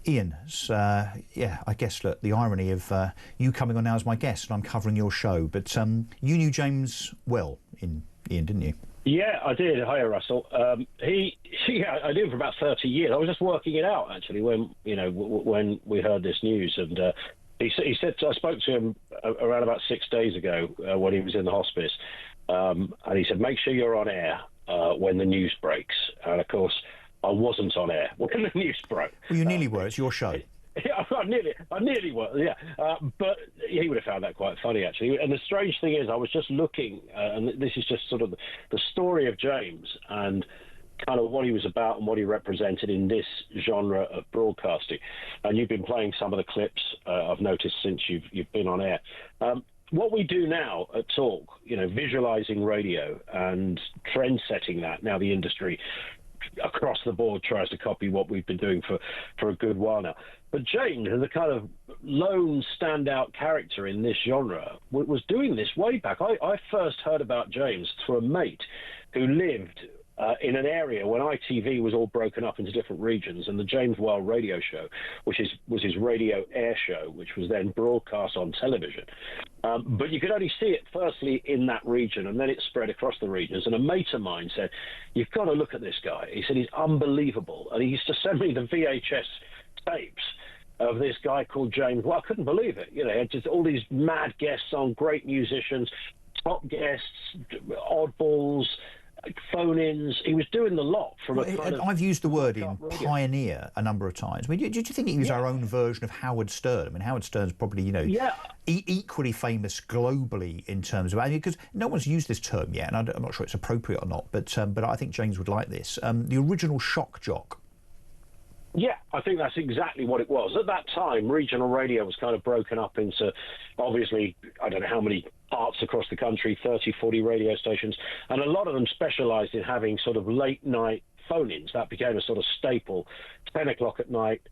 Ian, yeah, I guess, look, the irony of you coming on now as my guest and I'm covering your show, but you knew James well, Ian, didn't you? Yeah, I did. Hiya, Russell. I knew him for about 30 years. I was just working it out, actually, when when we heard this news, and he said, I spoke to him around about 6 days ago when he was in the hospice, and he said, make sure you're on air when the news breaks. And of course, I wasn't on air when the news broke. Well, you nearly were. It's your show. Yeah, I nearly was, yeah. But he would have found that quite funny, actually. And the strange thing is, I was just looking, and this is just sort of the story of James and kind of what he was about and what he represented in this genre of broadcasting. And you've been playing some of the clips I've noticed since you've been on air. What we do now at Talk, visualizing radio and trend setting that, now the industry across the board tries to copy what we've been doing for a good while now. But James, as a kind of lone standout character in this genre, was doing this way back. I first heard about James through a mate who lived in an area when ITV was all broken up into different regions, and the James Whale radio show, which was his radio air show, which was then broadcast on television. But you could only see it firstly in that region, and then it spread across the regions. And a mate of mine said, you've got to look at this guy. He said, he's unbelievable. And he used to send me the VHS tapes of this guy called James. Well, I couldn't believe it. He had just all these mad guests on, great musicians, top guests, oddballs, phone-ins. He was doing the lot from I've used the word in pioneer a number of times. I mean, did you think he was our own version of Howard Stern? I mean, Howard Stern's probably, equally famous globally in terms of, because no one's used this term yet, and I'm not sure it's appropriate or not, but I think James would like this. The original shock jock. Yeah, I think that's exactly what it was. At that time, regional radio was kind of broken up into, obviously, I don't know how many parts across the country, 30, 40 radio stations, and a lot of them specialised in having sort of late-night phone-ins. That became a sort of staple. 10 o'clock at night,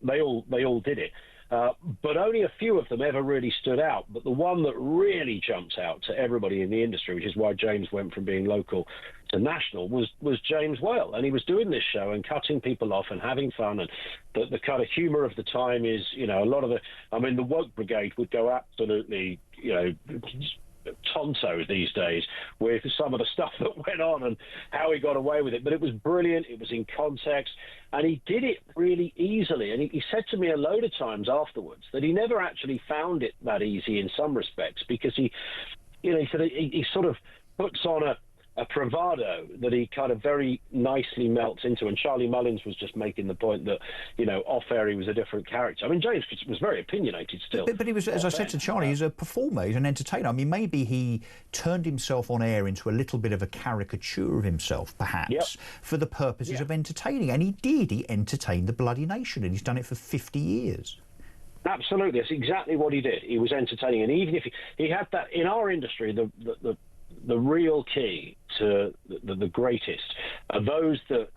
they all did it. But only a few of them ever really stood out. But the one that really jumps out to everybody in the industry, which is why James went from being local to national, was James Whale. And he was doing this show and cutting people off and having fun. And the kind of humour of the time is, a lot of the woke brigade would go absolutely, tonto these days with some of the stuff that went on and how he got away with it. But it was brilliant. It was in context. And he did it really easily. And he said to me a load of times afterwards that he never actually found it that easy in some respects, because he said he sort of puts on a bravado that he kind of very nicely melts into. And Charlie Mullins was just making the point that, off-air he was a different character. I mean, James was very opinionated still. But he was, as I said to Charlie, he's a performer, he's an entertainer. I mean, maybe he turned himself on air into a little bit of a caricature of himself, perhaps, for the purposes of entertaining. And he did. He entertained the bloody nation, and he's done it for 50 years. Absolutely. That's exactly what he did. He was entertaining. And even if he had that, in our industry, the real key to the greatest are those that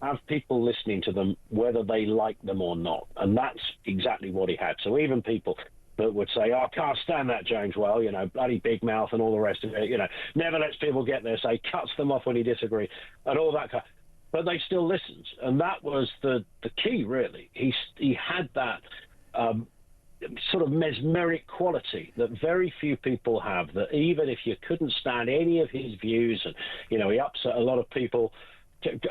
have people listening to them, whether they like them or not. And that's exactly what he had. So even people that would say, I can't stand that James Whale, bloody big mouth and all the rest of it, never lets people get their say, cuts them off when he disagrees, and all that kind. But they still listened. And that was the key, really. He had that sort of mesmeric quality that very few people have, that even if you couldn't stand any of his views, and he upset a lot of people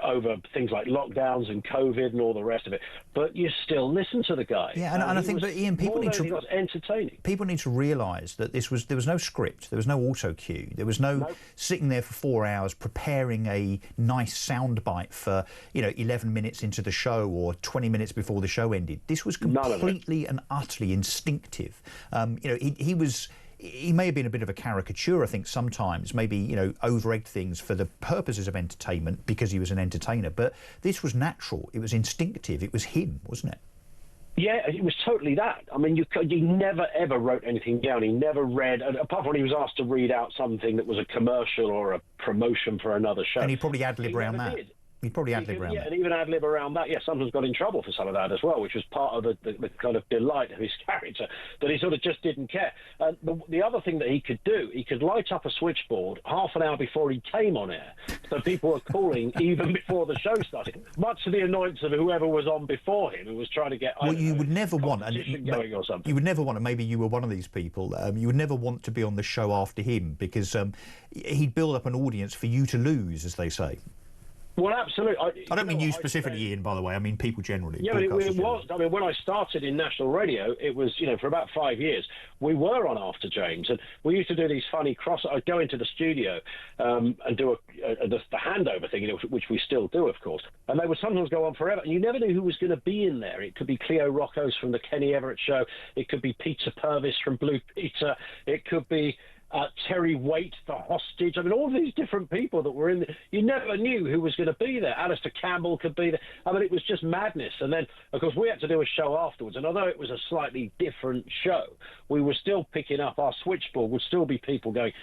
over things like lockdowns and COVID and all the rest of it, but you still listen to the guy. Yeah, and I think, but Ian, people need to, he was entertaining. People need to realise that there was no script, there was no auto cue, there was no sitting there for 4 hours preparing a nice soundbite for 11 minutes into the show or 20 minutes before the show ended. This was completely and utterly instinctive. He may have been a bit of a caricature, I think, sometimes, maybe, over-egged things for the purposes of entertainment because he was an entertainer. But this was natural. It was instinctive. It was him, wasn't it? Yeah, it was totally that. I mean, he never, ever wrote anything down. He never read, apart from when he was asked to read out something that was a commercial or a promotion for another show. And he probably ad-lib around that. He'd probably ad-lib around that. And even ad-lib around that. Yeah, sometimes got in trouble for some of that as well, which was part of the kind of delight of his character, that he sort of just didn't care. The other thing that he could do, he could light up a switchboard half an hour before he came on air, so people were calling even before the show started, much to the annoyance of whoever was on before him, who was trying to get you would never want, going or something. You would never want, and maybe you were one of these people, you would never want to be on the show after him, because he'd build up an audience for you to lose, as they say. Well, absolutely. I don't mean you specifically, Ian, by the way. I mean people generally. Yeah, but it was. I mean, when I started in national radio, it was, for about 5 years, we were on After James, and we used to do these funny I'd go into the studio and do the handover thing, which we still do, of course. And they would sometimes go on forever, and you never knew who was going to be in there. It could be Cleo Roccos from the Kenny Everett Show. It could be Peter Purvis from Blue Peter. It could be Terry Waite, the hostage. I mean, all these different people that were in there. You never knew who was going to be there. Alistair Campbell could be there. I mean, it was just madness. And then, of course, we had to do a show afterwards. And although it was a slightly different show, we were still picking up our switchboard. Would still be people going,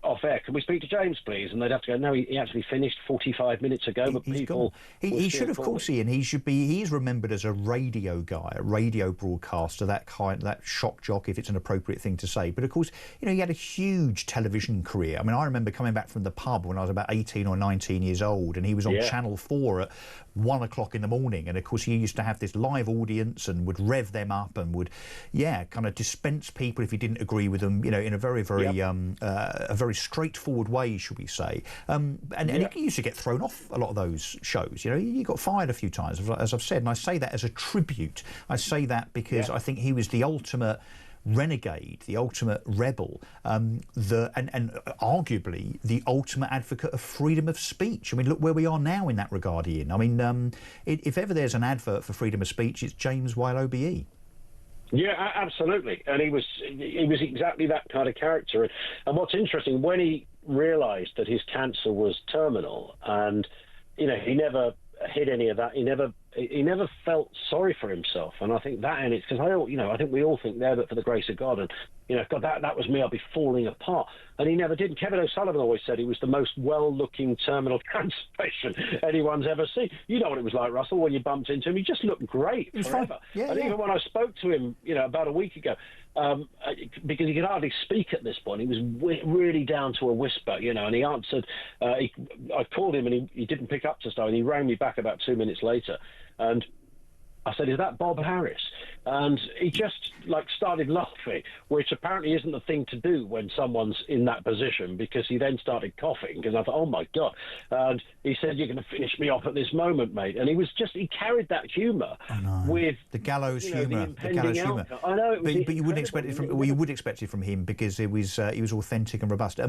off air, can we speak to James, please? And they'd have to go, no, he actually finished 45 minutes ago, but people... He should, of course, Ian, he's remembered as a radio guy, a radio broadcaster, that shock jock, if it's an appropriate thing to say. But, of course, he had a huge television career. I mean, I remember coming back from the pub when I was about 18 or 19 years old, and he was on Channel 4 at 1 o'clock in the morning. And, of course, he used to have this live audience and would rev them up and would, kind of dispense people if he didn't agree with them, in a very, very, a very straightforward way, should we say. And he used to get thrown off a lot of those shows. He got fired a few times, as I've said, and I say that as a tribute. I say that because I think he was the ultimate renegade, the ultimate rebel, and arguably the ultimate advocate of freedom of speech. I mean, look where we are now in that regard, Ian. I mean, if ever there's an advert for freedom of speech, it's James Whale MBE. Yeah, absolutely. And he was exactly that kind of character. And what's interesting, when he realised that his cancer was terminal, and he never hid any of that, he never felt sorry for himself. And I think that, and it's because I think we all think there that for the grace of God, and God, that was me, I'll be falling apart. And he never did. And Kevin O'Sullivan always said he was the most well-looking terminal cancer patient anyone's ever seen. You know what it was like, Russell, when you bumped into him. He just looked great forever. Even when I spoke to him, about a week ago, because he could hardly speak at this point, he was really down to a whisper, and he answered. I called him and he didn't pick up to start, and he rang me back about 2 minutes later, and I said, "Is that Bob Harris?" And he just started laughing, which apparently isn't the thing to do when someone's in that position, because he then started coughing, because I thought, oh my God. And he said, "You're going to finish me off at this moment, mate." And he carried that humour with the gallows humour. The gallows humour. I know, but you wouldn't expect it from. Well, you would expect it from him because he was authentic and robust.